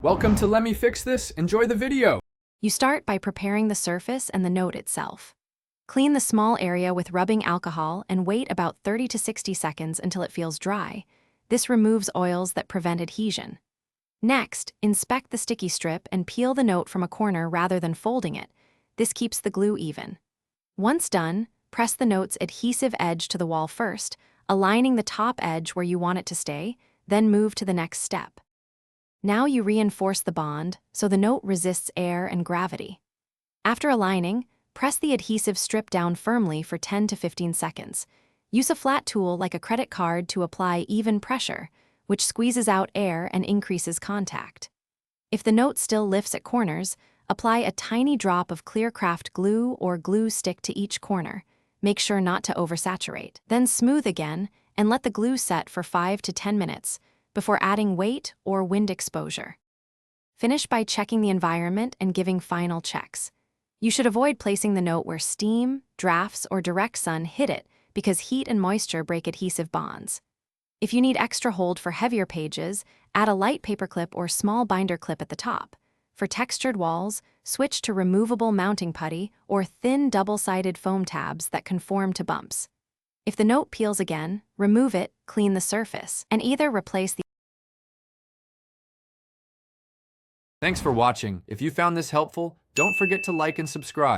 Welcome to Let Me Fix This. Enjoy the video. You start by preparing the surface and the note itself. Clean the small area with rubbing alcohol and wait about 30 to 60 seconds until it feels dry. This removes oils that prevent adhesion. Next, inspect the sticky strip and peel the note from a corner rather than folding it. This keeps the glue even. Once done, press the note's adhesive edge to the wall first, aligning the top edge where you want it to stay, then move to the next step. Now you reinforce the bond so the note resists air and gravity. After aligning, press the adhesive strip down firmly for 10 to 15 seconds. Use a flat tool like a credit card to apply even pressure, which squeezes out air and increases contact. If the note still lifts at corners, apply a tiny drop of clear craft glue or glue stick to each corner. Make sure not to oversaturate. Then smooth again and let the glue set for 5 to 10 minutes before adding weight or wind exposure. Finish by checking the environment and giving final checks. You should avoid placing the note where steam, drafts, or direct sun hit it because heat and moisture break adhesive bonds. If you need extra hold for heavier pages, add a light paperclip or small binder clip at the top. For textured walls, switch to removable mounting putty or thin double-sided foam tabs that conform to bumps. If the note peels again, remove it, clean the surface, and either replace the. Thanks for watching. If you found this helpful, don't forget to like and subscribe.